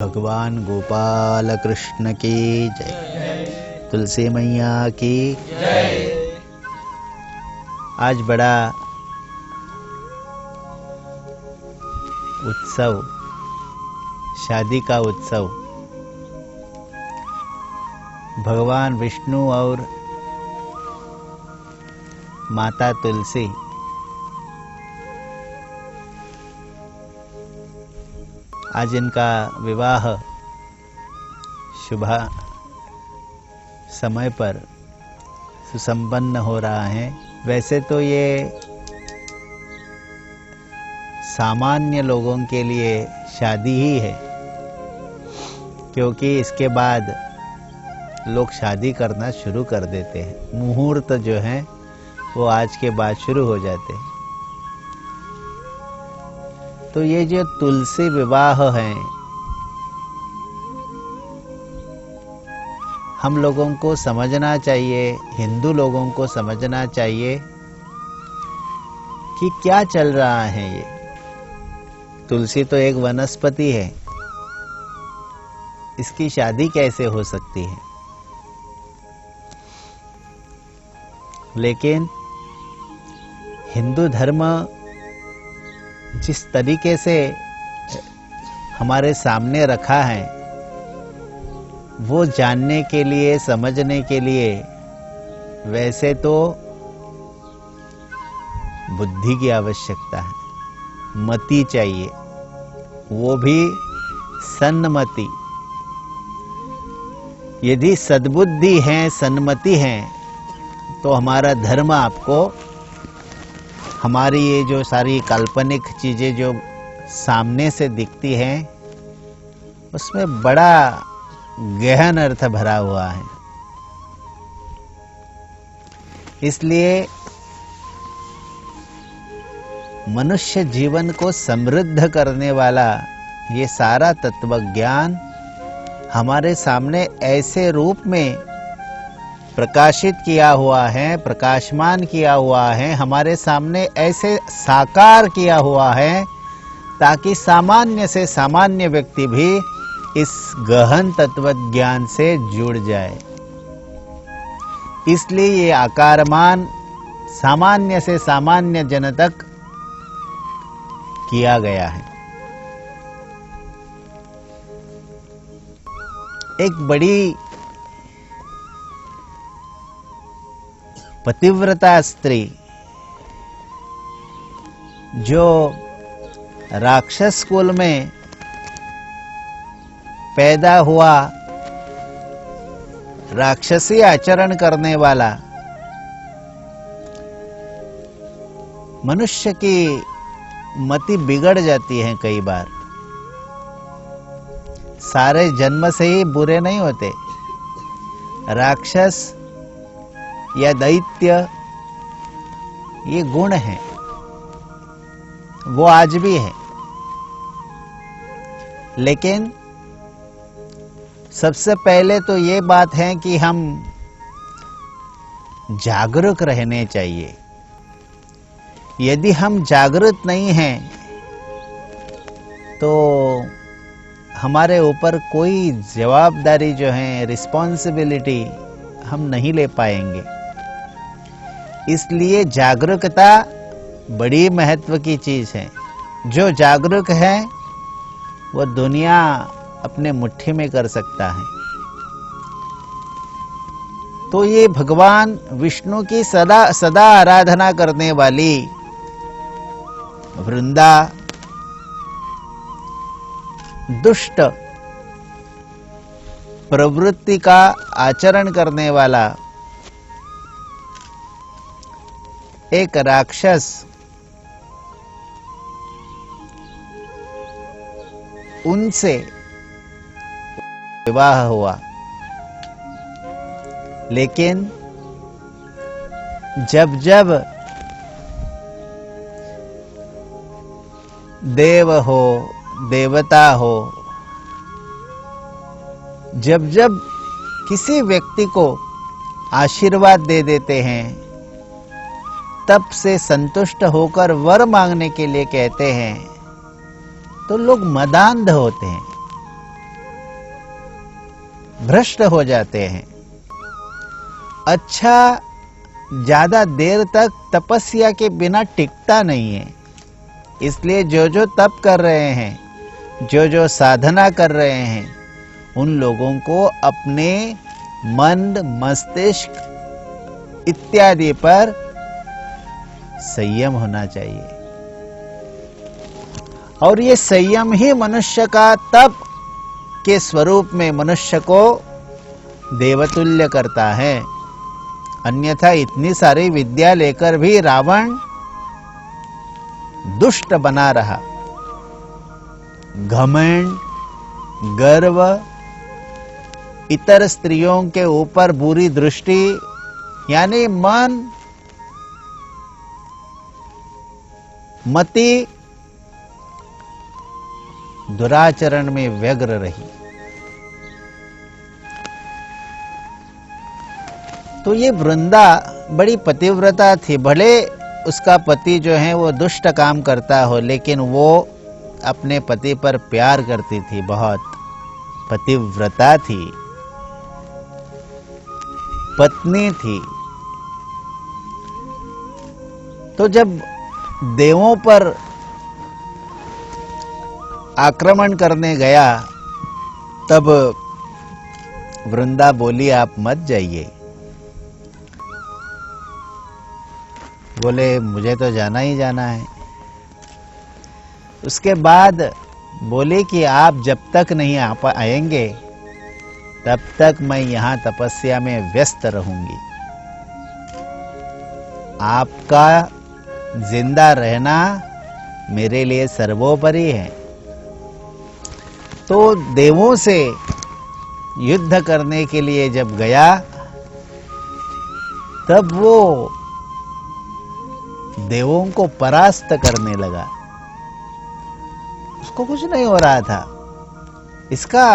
भगवान गोपाल कृष्ण की जय। तुलसी मैया की जय। आज बड़ा उत्सव, शादी का उत्सव, भगवान विष्णु और माता तुलसी आज इनका विवाह शुभ समय पर सुसंपन्न हो रहा है। वैसे तो ये सामान्य लोगों के लिए शादी ही है, क्योंकि इसके बाद लोग शादी करना शुरू कर देते हैं। मुहूर्त जो है वो आज के बाद शुरू हो जाते हैं। तो ये जो तुलसी विवाह है, हम लोगों को समझना चाहिए, हिंदू लोगों को समझना चाहिए कि क्या चल रहा है। ये तुलसी तो एक वनस्पति है, इसकी शादी कैसे हो सकती है? लेकिन हिंदू धर्म जिस तरीके से हमारे सामने रखा है, वो जानने के लिए, समझने के लिए वैसे तो बुद्धि की आवश्यकता है, मति चाहिए, वो भी सन्मति। यदि सद्बुद्धि है, सन्मति है, तो हमारा धर्म आपको, हमारी ये जो सारी काल्पनिक चीजें जो सामने से दिखती हैं, उसमें बड़ा गहन अर्थ भरा हुआ है। इसलिए मनुष्य जीवन को समृद्ध करने वाला ये सारा तत्वज्ञान हमारे सामने ऐसे रूप में प्रकाशित किया हुआ है, प्रकाशमान किया हुआ है, हमारे सामने ऐसे साकार किया हुआ है, ताकि सामान्य से सामान्य व्यक्ति भी इस गहन तत्वज्ञान से जुड़ जाए। इसलिए ये आकारमान सामान्य से सामान्य जन तक किया गया है। एक बड़ी पतिव्रता स्त्री जो राक्षस कुल में पैदा हुआ, राक्षसी आचरण करने वाला, मनुष्य की मति बिगड़ जाती है कई बार। सारे जन्म से ही बुरे नहीं होते। राक्षस या दैत्य ये गुण है, वो आज भी है। लेकिन सबसे पहले तो ये बात है कि हम जागरूक रहने चाहिए। यदि हम जागरूक नहीं हैं, तो हमारे ऊपर कोई जवाबदारी जो है, रिस्पॉन्सिबिलिटी हम नहीं ले पाएंगे। इसलिए जागरूकता बड़ी महत्व की चीज है। जो जागरूक है वो दुनिया अपने मुट्ठी में कर सकता है। तो ये भगवान विष्णु की सदा सदा आराधना करने वाली वृंदा, दुष्ट प्रवृत्ति का आचरण करने वाला एक राक्षस उनसे विवाह हुआ। लेकिन जब जब देव हो, देवता हो, जब जब किसी व्यक्ति को आशीर्वाद दे देते हैं, तब से संतुष्ट होकर वर मांगने के लिए कहते हैं, तो लोग मदांध होते हैं। भ्रष्ट हो जाते हैं। अच्छा ज्यादा देर तक तपस्या के बिना टिकता नहीं है। इसलिए जो जो तप कर रहे हैं, जो जो साधना कर रहे हैं, उन लोगों को अपने मन, मस्तिष्क इत्यादि पर संयम होना चाहिए। और ये संयम ही मनुष्य का तप के स्वरूप में मनुष्य को देवतुल्य करता है। अन्यथा इतनी सारी विद्या लेकर भी रावण दुष्ट बना रहा। घमंड, गर्व, इतर स्त्रियों के ऊपर बुरी दृष्टि, यानी मन, मति दुराचरण में व्यग्र रही। तो ये वृंदा बड़ी पतिव्रता थी। भले उसका पति जो है वो दुष्ट काम करता हो, लेकिन वो अपने पति पर प्यार करती थी, बहुत पतिव्रता थी, पत्नी थी। तो जब देवों पर आक्रमण करने गया, तब वृंदा बोली आप मत जाइए। बोले मुझे तो जाना ही जाना है। उसके बाद बोले कि आप जब तक नहीं आएंगे तब तक मैं यहां तपस्या में व्यस्त रहूंगी। आपका जिंदा रहना मेरे लिए सर्वोपरि है। तो देवों से युद्ध करने के लिए जब गया, तब वो देवों को परास्त करने लगा। उसको कुछ नहीं हो रहा था। इसका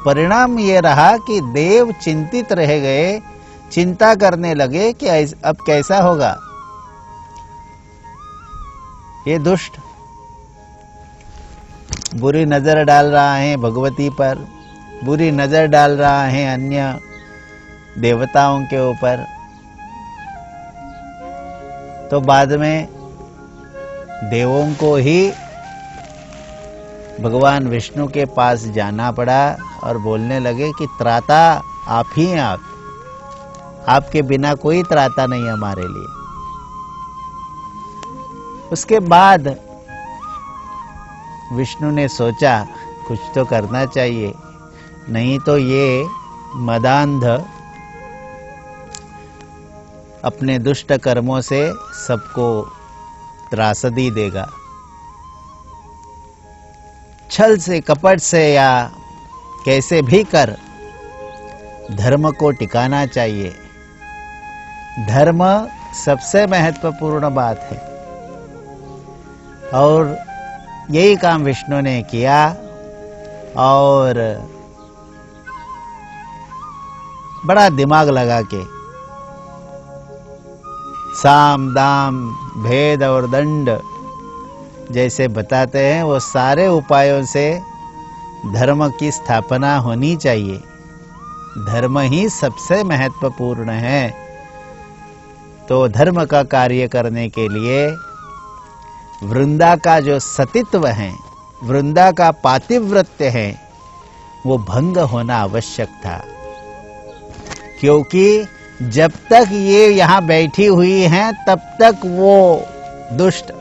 परिणाम ये रहा कि देव चिंतित रह गए, चिंता करने लगे कि अब कैसा होगा। ये दुष्ट बुरी नजर डाल रहा है भगवती पर, बुरी नजर डाल रहा है अन्य देवताओं के ऊपर। तो बाद में देवों को ही भगवान विष्णु के पास जाना पड़ा और बोलने लगे कि त्राता आप ही हैं, आपके बिना कोई त्राता नहीं हमारे लिए। उसके बाद विष्णु ने सोचा कुछ तो करना चाहिए, नहीं तो ये मदांध अपने दुष्ट कर्मों से सबको त्रासदी देगा। छल से, कपट से या कैसे भी कर धर्म को टिकाना चाहिए। धर्म सबसे महत्वपूर्ण बात है। और यही काम विष्णु ने किया। और बड़ा दिमाग लगा के साम दाम भेद और दंड जैसे बताते हैं, वो सारे उपायों से धर्म की स्थापना होनी चाहिए। धर्म ही सबसे महत्वपूर्ण है। तो धर्म का कार्य करने के लिए वृंदा का जो सतित्व है, वृंदा का पातिव्रत्य है, वो भंग होना आवश्यक था। क्योंकि जब तक ये यहां बैठी हुई हैं, तब तक वो दुष्ट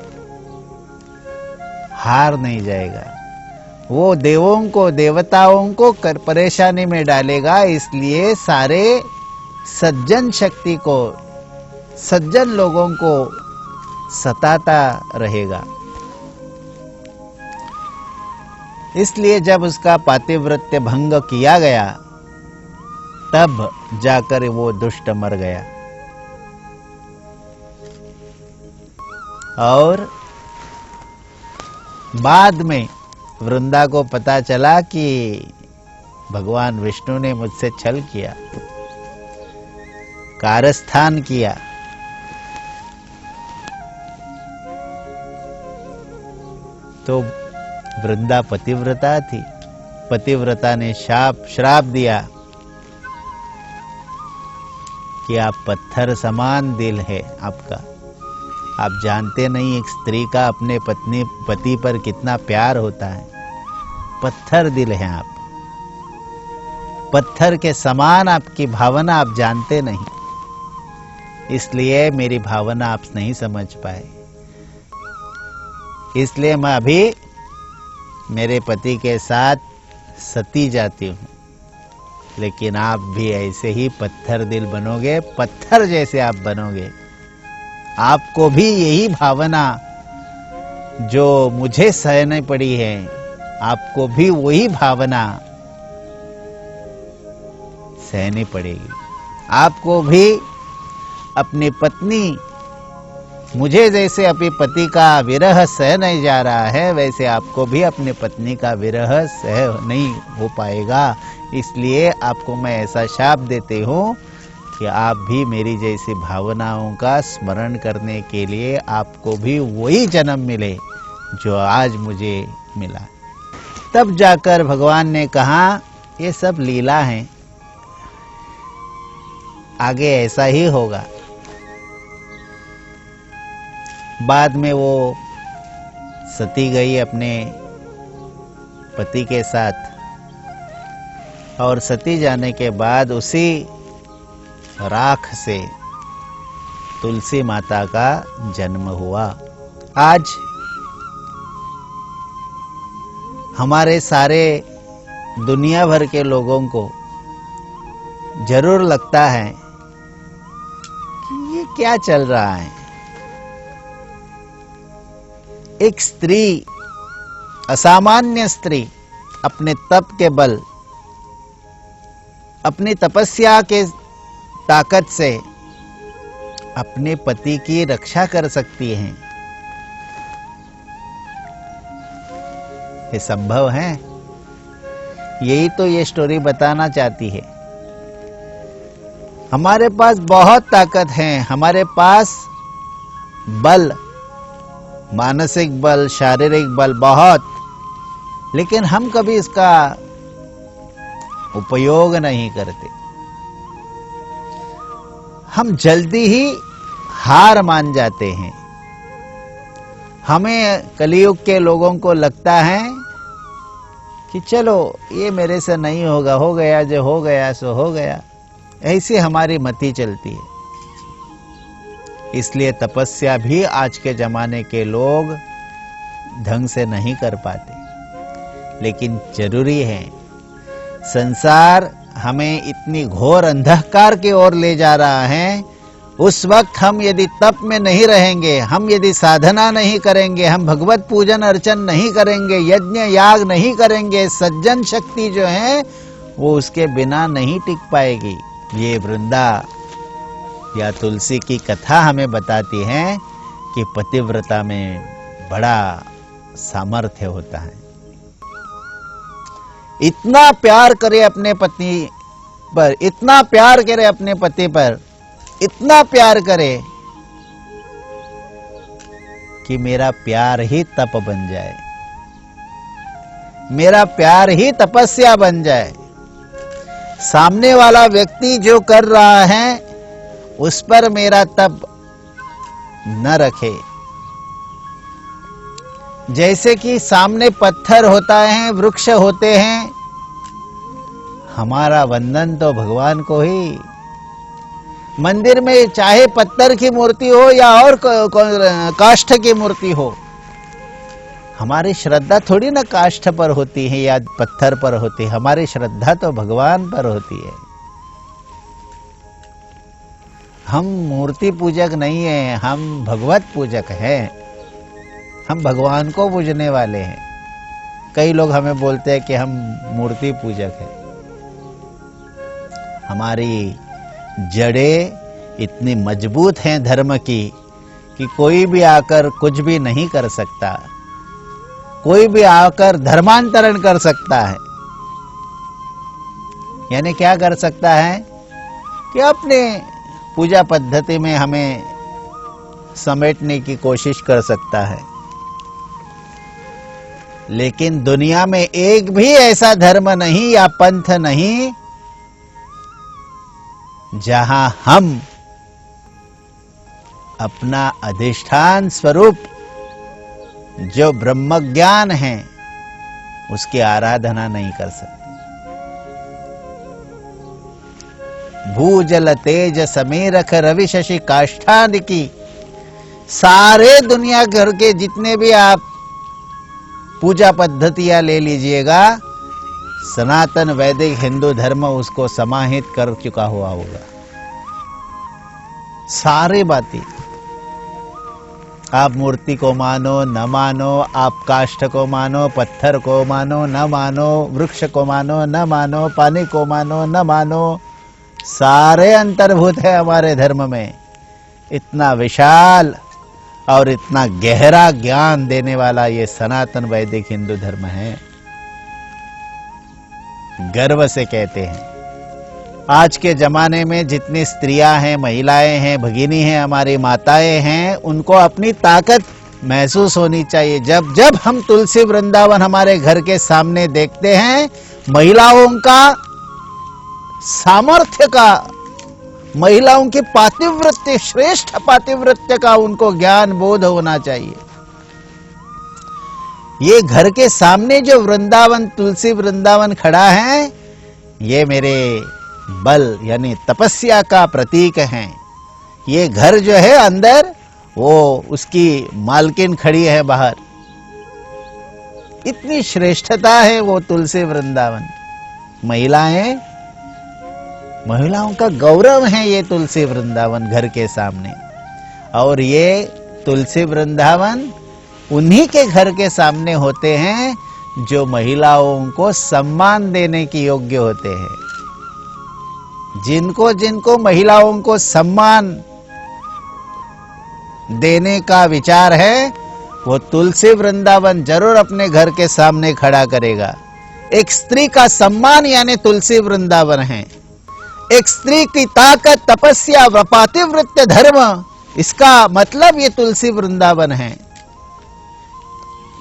हार नहीं जाएगा। वो देवों को, देवताओं को परेशानी में डालेगा। इसलिए सारे सज्जन शक्ति को, सज्जन लोगों को सताता रहेगा। इसलिए जब उसका पातिव्रत्य भंग किया गया, तब जाकर वो दुष्ट मर गया। और बाद में वृंदा को पता चला कि भगवान विष्णु ने मुझसे छल किया, कारस्थान किया। तो वृंदा पतिव्रता थी। पतिव्रता ने श्राप दिया कि आप पत्थर समान दिल है आपका। आप जानते नहीं एक स्त्री का अपने पति पर कितना प्यार होता है। पत्थर दिल है आप, पत्थर के समान आपकी भावना आप जानते नहीं, इसलिए मेरी भावना आप नहीं समझ पाए। इसलिए मैं अभी मेरे पति के साथ सती जाती हूँ, लेकिन आप भी ऐसे ही पत्थर दिल बनोगे, पत्थर जैसे आप बनोगे। आपको भी यही भावना जो मुझे सहनी पड़ी है, आपको भी वही भावना सहनी पड़ेगी। आपको भी अपनी पत्नी, मुझे जैसे अपने पति का विरह सह नहीं जा रहा है, वैसे आपको भी अपने पत्नी का विरह सह नहीं हो पाएगा। इसलिए आपको मैं ऐसा शाप देती हूँ कि आप भी मेरी जैसी भावनाओं का स्मरण करने के लिए आपको भी वही जन्म मिले जो आज मुझे मिला। तब जाकर भगवान ने कहा ये सब लीला है, आगे ऐसा ही होगा। बाद में वो सती गई अपने पति के साथ, और सती जाने के बाद उसी राख से तुलसी माता का जन्म हुआ। आज हमारे सारे दुनिया भर के लोगों को जरूर लगता है कि ये क्या चल रहा है। एक स्त्री, असामान्य स्त्री, अपने तप के बल, अपनी तपस्या के ताकत से अपने पति की रक्षा कर सकती हैं। ये संभव है? यही तो ये स्टोरी बताना चाहती है। हमारे पास बहुत ताकत है, हमारे पास बल, मानसिक बल, शारीरिक बल बहुत, लेकिन हम कभी इसका उपयोग नहीं करते। हम जल्दी ही हार मान जाते हैं। हमें कलियुग के लोगों को लगता है कि चलो ये मेरे से नहीं होगा, हो गया जो हो गया सो हो गया, ऐसी हमारी मति चलती है। इसलिए तपस्या भी आज के जमाने के लोग ढंग से नहीं कर पाते। लेकिन जरूरी है, संसार हमें इतनी घोर अंधकार की ओर ले जा रहा है, उस वक्त हम यदि तप में नहीं रहेंगे, हम यदि साधना नहीं करेंगे, हम भगवत पूजन अर्चन नहीं करेंगे, यज्ञ याग नहीं करेंगे, सज्जन शक्ति जो है वो उसके बिना नहीं टिक पाएगी। ये वृंदा या तुलसी की कथा हमें बताती है कि पतिव्रता में बड़ा सामर्थ्य होता है। इतना प्यार करे अपने पत्नी पर, इतना प्यार करे अपने पति पर, इतना प्यार करे कि मेरा प्यार ही तप बन जाए, मेरा प्यार ही तपस्या बन जाए। सामने वाला व्यक्ति जो कर रहा है उस पर मेरा तप न रखे। जैसे कि सामने पत्थर होता है, वृक्ष होते हैं, हमारा वंदन तो भगवान को ही। मंदिर में चाहे पत्थर की मूर्ति हो या और काष्ठ की मूर्ति हो, हमारी श्रद्धा थोड़ी ना काष्ठ पर होती है या पत्थर पर होती है, हमारी श्रद्धा तो भगवान पर होती है। हम मूर्ति पूजक नहीं हैं, हम भगवत पूजक हैं, हम भगवान को पूजने वाले हैं। कई लोग हमें बोलते हैं कि हम मूर्ति पूजक हैं। हमारी जड़ें इतनी मजबूत हैं धर्म की कि कोई भी आकर कुछ भी नहीं कर सकता, कोई भी आकर धर्मांतरण कर सकता है। यानी क्या कर सकता है कि अपने पूजा पद्धति में हमें समेटने की कोशिश कर सकता है। लेकिन दुनिया में एक भी ऐसा धर्म नहीं या पंथ नहीं जहां हम अपना अधिष्ठान स्वरूप जो ब्रह्म ज्ञान है उसकी आराधना नहीं कर सकते। भूजल तेज समीरख रवि शशि काष्ठादि की सारे दुनिया भर के जितने भी आप पूजा पद्धतियां ले लीजिएगा, सनातन वैदिक हिंदू धर्म उसको समाहित कर चुका हुआ होगा। सारी बातें आप मूर्ति को मानो न मानो, आप काष्ठ को मानो, पत्थर को मानो न मानो, वृक्ष को मानो न मानो, पानी को मानो न मानो, सारे अंतर्भूत है हमारे धर्म में। इतना विशाल और इतना गहरा ज्ञान देने वाला ये सनातन वैदिक हिंदू धर्म है। गर्व से कहते हैं। आज के जमाने में जितनी स्त्रियां हैं, महिलाएं हैं, भगिनी हैं, हमारी माताएं हैं, उनको अपनी ताकत महसूस होनी चाहिए। जब जब हम तुलसी वृंदावन हमारे घर के सामने देखते हैं, महिलाओं का सामर्थ्य का, महिलाओं की पातिव्रत्य, श्रेष्ठ पातिव्रत्य का उनको ज्ञान बोध होना चाहिए। ये घर के सामने जो वृंदावन, तुलसी वृंदावन खड़ा है, ये मेरे बल यानी तपस्या का प्रतीक है। ये घर जो है अंदर, वो उसकी मालकिन खड़ी है बाहर। इतनी श्रेष्ठता है वो तुलसी वृंदावन। महिलाओं का गौरव है ये तुलसी वृंदावन घर के सामने। और ये तुलसी वृंदावन उन्हीं के घर के सामने होते हैं जो महिलाओं को सम्मान देने के योग्य होते हैं। जिनको जिनको महिलाओं को सम्मान देने का विचार है, वो तुलसी वृंदावन जरूर अपने घर के सामने खड़ा करेगा। एक स्त्री का सम्मान यानी तुलसी वृंदावन है। एक स्त्री की ताकत, तपस्या व पातिव्रत्य धर्म, इसका मतलब ये तुलसी वृंदावन है।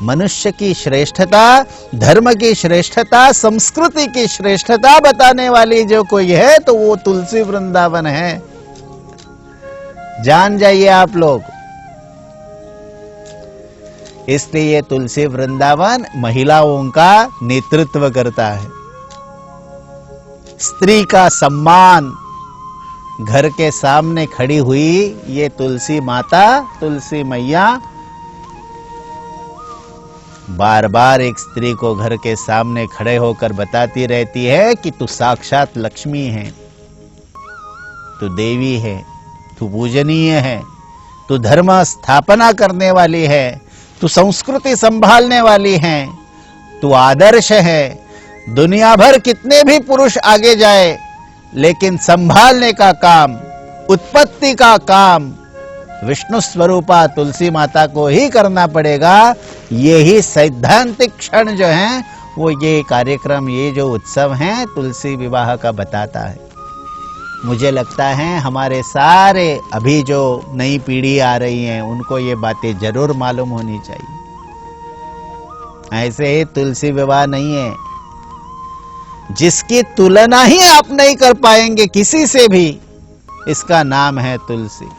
मनुष्य की श्रेष्ठता, धर्म की श्रेष्ठता, संस्कृति की श्रेष्ठता बताने वाली जो कोई है तो वो तुलसी वृंदावन है। जान जाइए आप लोग। इसलिए ये तुलसी वृंदावन महिलाओं का नेतृत्व करता है। स्त्री का सम्मान, घर के सामने खड़ी हुई ये तुलसी माता, तुलसी मैया बार बार एक स्त्री को घर के सामने खड़े होकर बताती रहती है कि तू साक्षात लक्ष्मी है, तू देवी है, तू पूजनीय है, तू धर्म स्थापना करने वाली है, तू संस्कृति संभालने वाली है, तू आदर्श है। दुनिया भर कितने भी पुरुष आगे जाए, लेकिन संभालने का काम, उत्पत्ति का काम विष्णु स्वरूपा तुलसी माता को ही करना पड़ेगा। यही सैद्धांतिक क्षण जो है वो ये कार्यक्रम, ये जो उत्सव है तुलसी विवाह का बताता है। मुझे लगता है हमारे सारे अभी जो नई पीढ़ी आ रही है उनको ये बातें जरूर मालूम होनी चाहिए। ऐसे ही तुलसी विवाह नहीं है जिसकी तुलना ही आप नहीं कर पाएंगे किसी से भी, इसका नाम है तुलसी।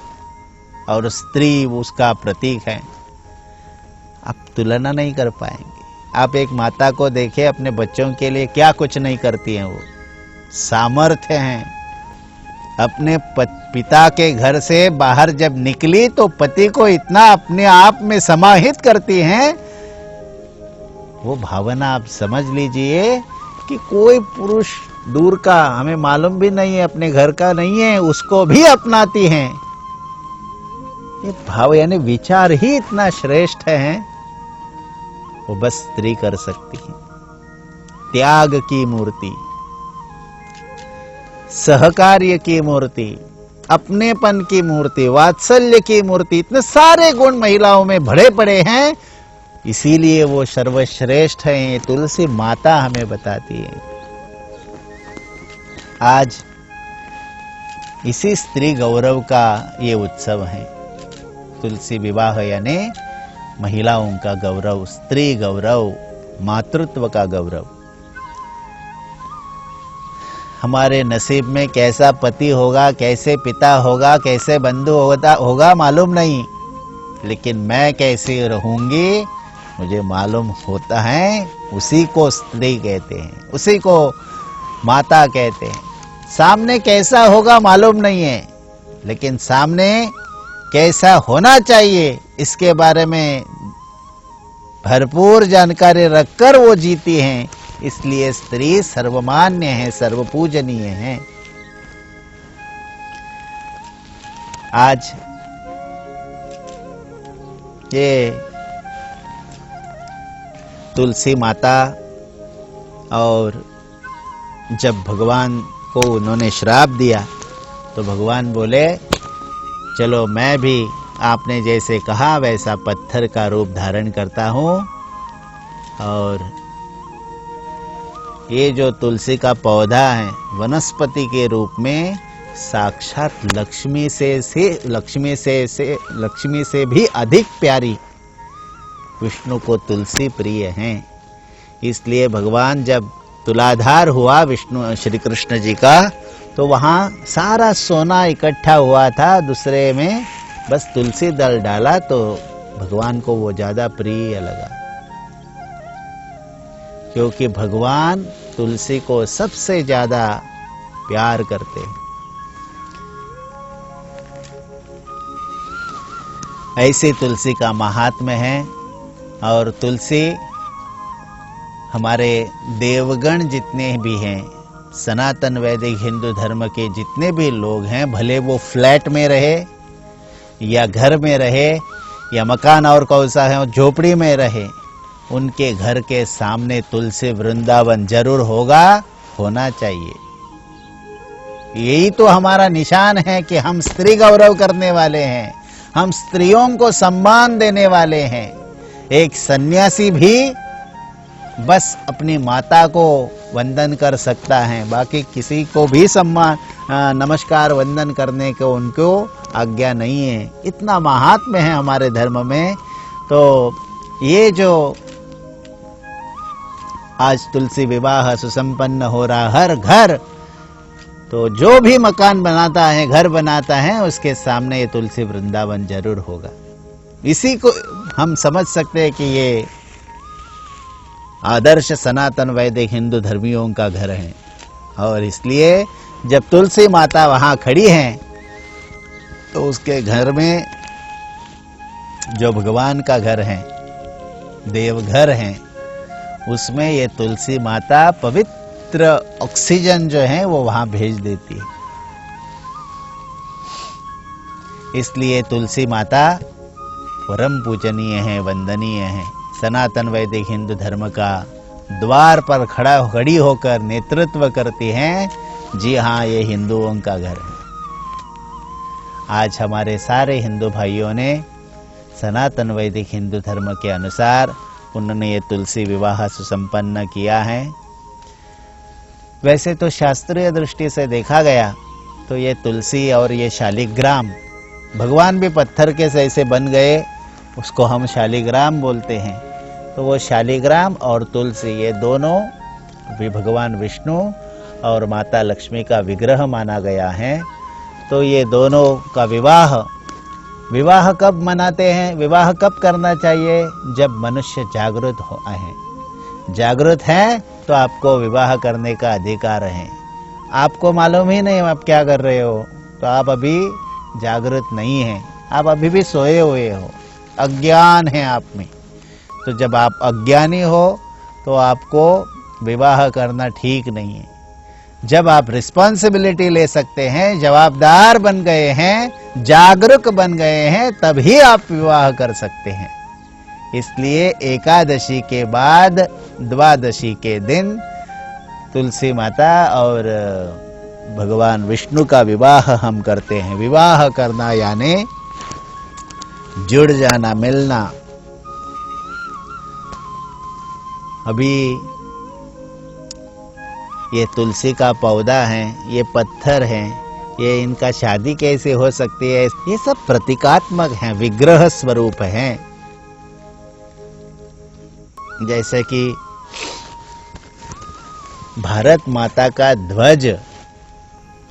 और स्त्री उसका प्रतीक है। आप तुलना नहीं कर पाएंगे। आप एक माता को देखिए, अपने बच्चों के लिए क्या कुछ नहीं करती हैं वो, सामर्थ्य है। अपने पिता के घर से बाहर जब निकली तो पति को इतना अपने आप में समाहित करती हैं, वो भावना आप समझ लीजिए कि कोई पुरुष दूर का, हमें मालूम भी नहीं है, अपने घर का नहीं है, उसको भी अपनाती हैं। ये भाव यानी विचार ही इतना श्रेष्ठ है, वो बस स्त्री कर सकती है। त्याग की मूर्ति, सहकार्य की मूर्ति, अपनेपन की मूर्ति, वात्सल्य की मूर्ति, इतने सारे गुण महिलाओं में भरे पड़े हैं। इसीलिए वो सर्वश्रेष्ठ है। तुलसी माता हमें बताती है। आज इसी स्त्री गौरव का ये उत्सव है। तुलसी विवाह यानी महिलाओं का गौरव, स्त्री गौरव, मातृत्व का गौरव। हमारे नसीब में कैसा पति होगा, कैसे पिता होगा, कैसे बंधु होगा मालूम नहीं, लेकिन मैं कैसे रहूंगी मुझे मालूम होता है। उसी को स्त्री कहते हैं, उसी को माता कहते हैं। सामने कैसा होगा मालूम नहीं है, लेकिन सामने कैसा होना चाहिए इसके बारे में भरपूर जानकारी रखकर वो जीती हैं। इसलिए स्त्री सर्वमान्य है, सर्वपूजनीय है। आज ये तुलसी माता, और जब भगवान को उन्होंने श्राप दिया तो भगवान बोले चलो मैं भी आपने जैसे कहा वैसा पत्थर का रूप धारण करता हूं, और ये जो तुलसी का पौधा है वनस्पति के रूप में साक्षात लक्ष्मी से भी अधिक प्यारी विष्णु को तुलसी प्रिय है। इसलिए भगवान जब तुलाधार हुआ विष्णु श्री कृष्ण जी का, तो वहां सारा सोना इकट्ठा हुआ था, दूसरे में बस तुलसी दल डाला तो भगवान को वो ज्यादा प्रिय लगा, क्योंकि भगवान तुलसी को सबसे ज्यादा प्यार करते हैं। ऐसी तुलसी का महात्म्य है। और तुलसी हमारे देवगण जितने भी हैं, सनातन वैदिक हिंदू धर्म के जितने भी लोग हैं, भले वो फ्लैट में रहे या घर में रहे या मकान और कौसा है झोपड़ी में रहे, उनके घर के सामने तुलसी वृंदावन जरूर होना चाहिए। यही तो हमारा निशान है कि हम स्त्री गौरव करने वाले हैं, हम स्त्रियों को सम्मान देने वाले हैं। एक सन्यासी भी बस अपनी माता को वंदन कर सकता है, बाकी किसी को भी सम्मान नमस्कार वंदन करने को उनको आज्ञा नहीं है। इतना महात्म्य है हमारे धर्म में। तो ये जो आज तुलसी विवाह सुसंपन्न हो रहा हर घर, तो जो भी मकान बनाता है, घर बनाता है, उसके सामने ये तुलसी वृंदावन जरूर होगा। इसी को हम समझ सकते हैं कि ये आदर्श सनातन वैदिक हिंदू धर्मियों का घर है। और इसलिए जब तुलसी माता वहां खड़ी हैं, तो उसके घर में जो भगवान का घर है, देवघर है, उसमें ये तुलसी माता पवित्र ऑक्सीजन जो है वो वहां भेज देती है। इसलिए तुलसी माता परम पूजनीय है, वंदनीय है। सनातन वैदिक हिंदू धर्म का द्वार पर खड़ी होकर नेतृत्व करती हैं। जी हाँ, ये हिंदुओं का घर है। आज हमारे सारे हिंदू भाइयों ने सनातन वैदिक हिंदू धर्म के अनुसार उन्होंने ये तुलसी विवाह सुसंपन्न किया है। वैसे तो शास्त्रीय दृष्टि से देखा गया तो ये तुलसी और ये शालिग्राम, भगवान भी पत्थर के से ऐसे बन गए, उसको हम शालिग्राम बोलते हैं। तो वो शालिग्राम और तुलसी ये दोनों भी भगवान विष्णु और माता लक्ष्मी का विग्रह माना गया है। तो ये दोनों का विवाह कब मनाते हैं, विवाह कब करना चाहिए? जब मनुष्य जागृत है। जागृत है तो आपको विवाह करने का अधिकार है। आपको मालूम ही नहीं आप क्या कर रहे हो, तो आप अभी जागृत नहीं हैं, आप अभी भी सोए हुए हो, अज्ञान है आप में। तो जब आप अज्ञानी हो तो आपको विवाह करना ठीक नहीं है। जब आप रिस्पॉन्सिबिलिटी ले सकते हैं, जवाबदार बन गए हैं, जागरूक बन गए हैं, तभी आप विवाह कर सकते हैं। इसलिए एकादशी के बाद द्वादशी के दिन तुलसी माता और भगवान विष्णु का विवाह हम करते हैं। विवाह करना यानी जुड़ जाना, मिलना। अभी ये तुलसी का पौधा है, ये पत्थर है, ये इनका शादी कैसे हो सकती है? ये सब प्रतीकात्मक हैं, विग्रह स्वरूप हैं। जैसे कि भारत माता का ध्वज,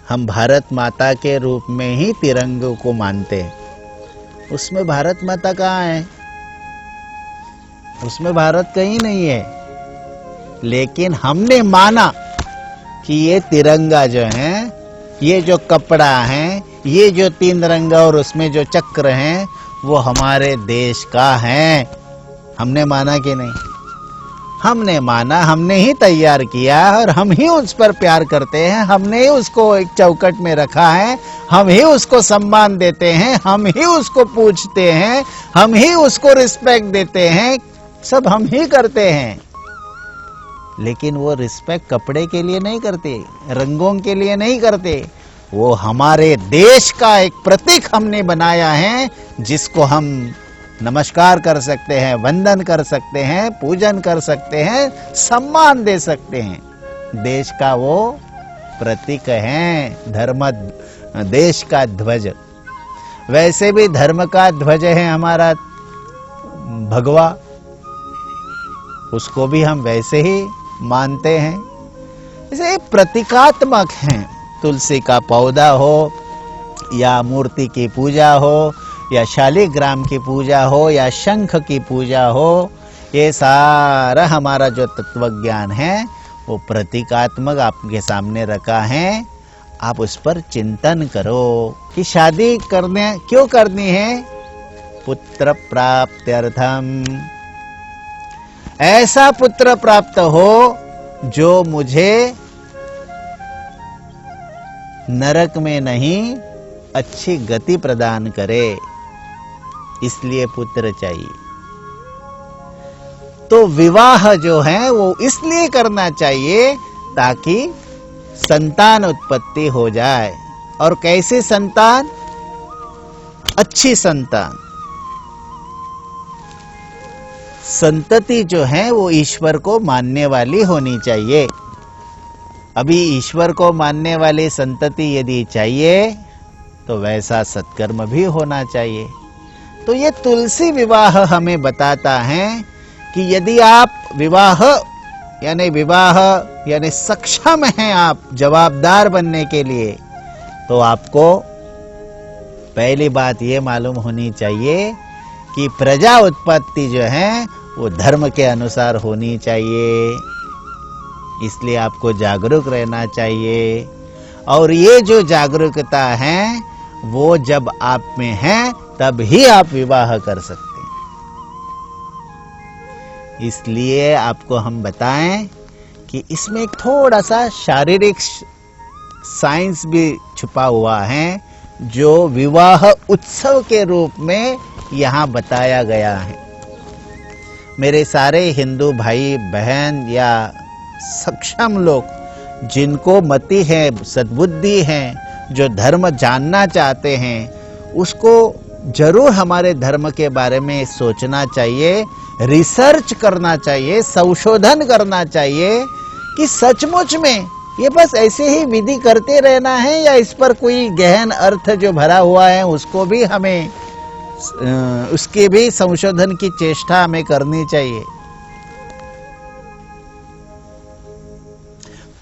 हम भारत माता के रूप में ही तिरंगे को मानते हैं। उसमें भारत माता कहाँ है? उसमें भारत कहीं नहीं है। लेकिन हमने माना कि ये तिरंगा जो है, ये जो कपड़ा है, ये जो 3 रंग और उसमें जो चक्र हैं, वो हमारे देश का है। हमने माना कि नहीं? हमने माना, हमने ही तैयार किया और हम ही उस पर प्यार करते हैं, हमने ही उसको एक चौकट में रखा है, हम ही उसको सम्मान देते हैं, हम ही उसको पूछते हैं, हम ही उसको रिस्पेक्ट देते हैं, सब हम ही करते हैं। लेकिन वो रिस्पेक्ट कपड़े के लिए नहीं करते, रंगों के लिए नहीं करते, वो हमारे देश का एक प्रतीक हमने बनाया है, जिसको हम नमस्कार कर सकते हैं, वंदन कर सकते हैं, पूजन कर सकते हैं, सम्मान दे सकते हैं। देश का वो प्रतीक है, धर्म देश का ध्वज। वैसे भी धर्म का ध्वज है हमारा भगवा, उसको भी हम वैसे ही मानते हैं। इसे प्रतीकात्मक हैं। तुलसी का पौधा हो या मूर्ति की पूजा हो या शालिग्राम की पूजा हो या शंख की पूजा हो, ये सारा हमारा जो तत्वज्ञान है वो प्रतीकात्मक आपके सामने रखा है। आप उस पर चिंतन करो कि शादी क्यों करनी है? पुत्र प्राप्त्यर्थम। ऐसा पुत्र प्राप्त हो जो मुझे नरक में नहीं अच्छी गति प्रदान करे, इसलिए पुत्र चाहिए। तो विवाह जो है वो इसलिए करना चाहिए ताकि संतान उत्पत्ति हो जाए। और कैसे संतान? अच्छी संतान। संतति जो है वो ईश्वर को मानने वाली होनी चाहिए। अभी ईश्वर को मानने वाली संतति यदि चाहिए तो वैसा सत्कर्म भी होना चाहिए। तो ये तुलसी विवाह हमें बताता है कि यदि आप विवाह यानी सक्षम हैं आप जवाबदार बनने के लिए, तो आपको पहली बात ये मालूम होनी चाहिए कि प्रजा उत्पत्ति जो है वो धर्म के अनुसार होनी चाहिए। इसलिए आपको जागरूक रहना चाहिए। और ये जो जागरूकता है वो जब आप में है तब ही आप विवाह कर सकते हैं। इसलिए आपको हम बताएं कि इसमें एक थोड़ा सा शारीरिक साइंस भी छुपा हुआ है, जो विवाह उत्सव के रूप में यहाँ बताया गया है। मेरे सारे हिंदू भाई बहन या सक्षम लोग जिनको मति है, सद्बुद्धि है, जो धर्म जानना चाहते हैं, उसको जरूर हमारे धर्म के बारे में सोचना चाहिए, रिसर्च करना चाहिए, संशोधन करना चाहिए कि सचमुच में ये बस ऐसे ही विधि करते रहना है या इस पर कोई गहन अर्थ जो भरा हुआ है उसको भी हमें उसके भी संशोधन की चेष्टा हमें करनी चाहिए।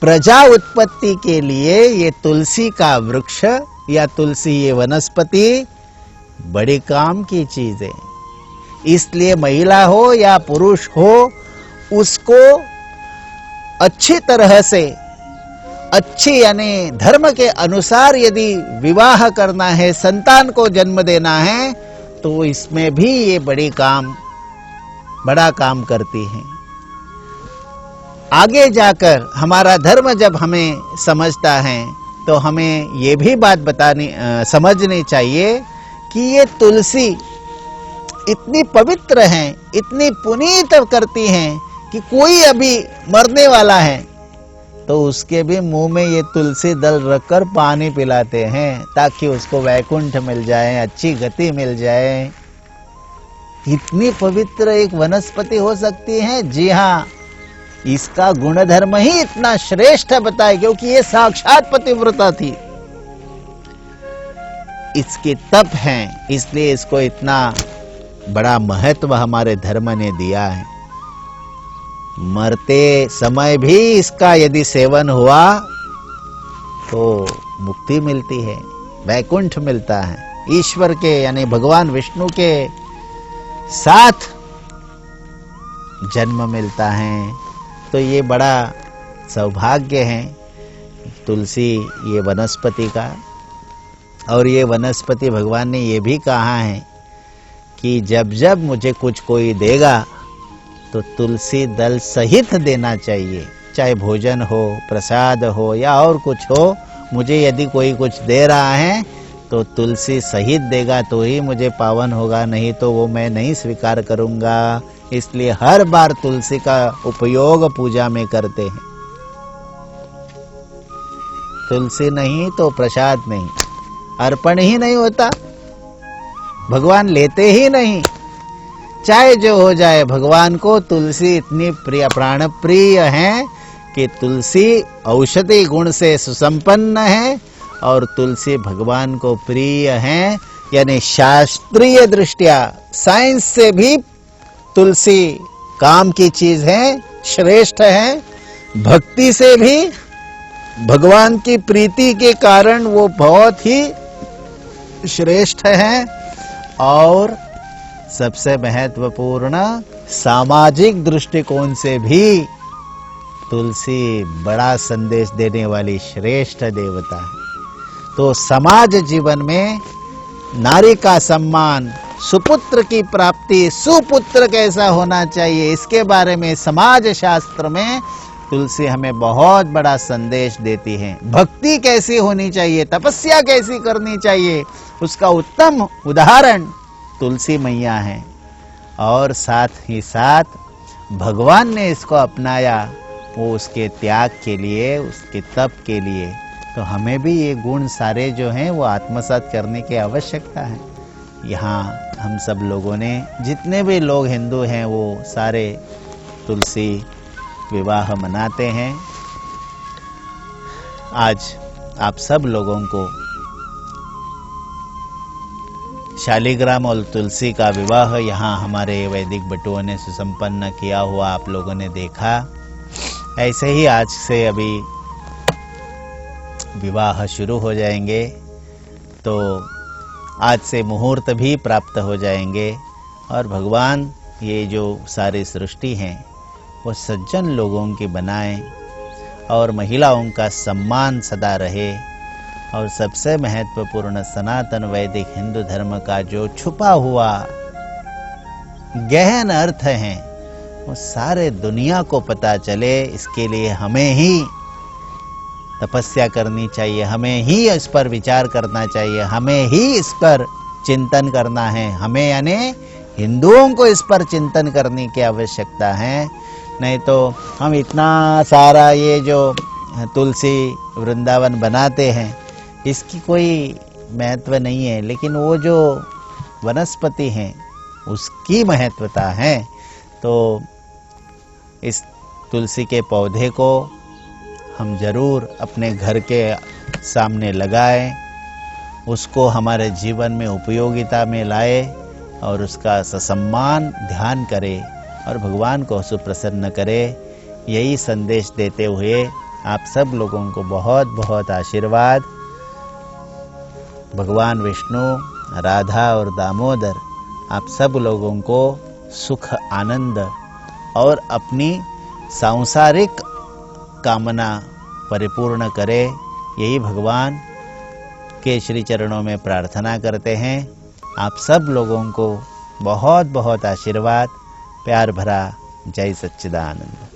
प्रजा उत्पत्ति के लिए ये तुलसी का वृक्ष या तुलसी ये वनस्पति बड़े काम की चीज है। इसलिए महिला हो या पुरुष हो, उसको अच्छी तरह से अच्छी यानी धर्म के अनुसार यदि विवाह करना है, संतान को जन्म देना है, तो इसमें भी ये बड़ा काम करती है। आगे जाकर हमारा धर्म जब हमें समझता है तो हमें ये भी बात समझनी चाहिए कि ये तुलसी इतनी पवित्र हैं, इतनी पुनीत करती हैं कि कोई अभी मरने वाला है तो उसके भी मुंह में ये तुलसी दल रखकर पानी पिलाते हैं ताकि उसको वैकुंठ मिल जाए, अच्छी गति मिल जाए। इतनी पवित्र एक वनस्पति हो सकती है? जी हाँ, इसका गुणधर्म ही इतना श्रेष्ठ बताए क्योंकि ये साक्षात पतिव्रता थी। इसके तप हैं, इसलिए इसको इतना बड़ा महत्व हमारे धर्म ने दिया है। मरते समय भी इसका यदि सेवन हुआ तो मुक्ति मिलती है, वैकुंठ मिलता है, ईश्वर के यानी भगवान विष्णु के साथ जन्म मिलता है। तो ये बड़ा सौभाग्य है तुलसी ये वनस्पति का। और ये वनस्पति भगवान ने ये भी कहा है कि जब जब मुझे कुछ कोई देगा तो तुलसी दल सहित देना चाहिए, चाहे भोजन हो, प्रसाद हो या और कुछ हो। मुझे यदि कोई कुछ दे रहा है तो तुलसी सहित देगा तो ही मुझे पावन होगा, नहीं तो वो मैं नहीं स्वीकार करूंगा। इसलिए हर बार तुलसी का उपयोग पूजा में करते हैं। तुलसी नहीं तो प्रसाद नहीं, अर्पण ही नहीं होता, भगवान लेते ही नहीं। चाहे जो हो जाए, भगवान को तुलसी इतनी प्रिय, प्राण प्रिय है कि तुलसी औषधि गुण से सुसंपन्न है और तुलसी भगवान को प्रिय है। यानी शास्त्रीय दृष्टिया, साइंस से भी तुलसी काम की चीज है, श्रेष्ठ है। भक्ति से भी भगवान की प्रीति के कारण वो बहुत ही श्रेष्ठ है। और सबसे महत्वपूर्ण सामाजिक दृष्टिकोण से भी तुलसी बड़ा संदेश देने वाली श्रेष्ठ देवता है। तो समाज जीवन में नारी का सम्मान, सुपुत्र की प्राप्ति, सुपुत्र कैसा होना चाहिए, इसके बारे में समाज शास्त्र में तुलसी हमें बहुत बड़ा संदेश देती है। भक्ति कैसी होनी चाहिए, तपस्या कैसी करनी चाहिए, उसका उत्तम उदाहरण तुलसी मैया है। और साथ ही साथ भगवान ने इसको अपनाया, वो उसके त्याग के लिए, उसके तप के लिए। तो हमें भी ये गुण सारे जो हैं वो आत्मसात करने की आवश्यकता है। यहाँ हम सब लोगों ने, जितने भी लोग हिंदू हैं, वो सारे तुलसी विवाह मनाते हैं। आज आप सब लोगों को शालिग्राम और तुलसी का विवाह यहाँ हमारे वैदिक बटुओं ने सुसंपन्न किया हुआ आप लोगों ने देखा। ऐसे ही आज से अभी विवाह शुरू हो जाएंगे, तो आज से मुहूर्त भी प्राप्त हो जाएंगे। और भगवान ये जो सारी सृष्टि हैं वो सज्जन लोगों की बनाएं और महिलाओं का सम्मान सदा रहे। और सबसे महत्वपूर्ण सनातन वैदिक हिंदू धर्म का जो छुपा हुआ गहन अर्थ है वो सारे दुनिया को पता चले, इसके लिए हमें ही तपस्या करनी चाहिए, हमें ही इस पर विचार करना चाहिए, हमें ही इस पर चिंतन करना है। हमें यानी हिंदुओं को इस पर चिंतन करने की आवश्यकता है। नहीं तो हम इतना सारा ये जो तुलसी वृंदावन बनाते हैं इसकी कोई महत्व नहीं है, लेकिन वो जो वनस्पति हैं उसकी महत्वता है। तो इस तुलसी के पौधे को हम जरूर अपने घर के सामने लगाएं, उसको हमारे जीवन में उपयोगिता में लाए और उसका ससम्मान ध्यान करें और भगवान को सुप्रसन्न करें। यही संदेश देते हुए आप सब लोगों को बहुत बहुत आशीर्वाद। भगवान विष्णु, राधा और दामोदर आप सब लोगों को सुख, आनंद और अपनी सांसारिक कामना परिपूर्ण करे, यही भगवान के श्री चरणों में प्रार्थना करते हैं। आप सब लोगों को बहुत बहुत आशीर्वाद, प्यार भरा जय सच्चिदानंद।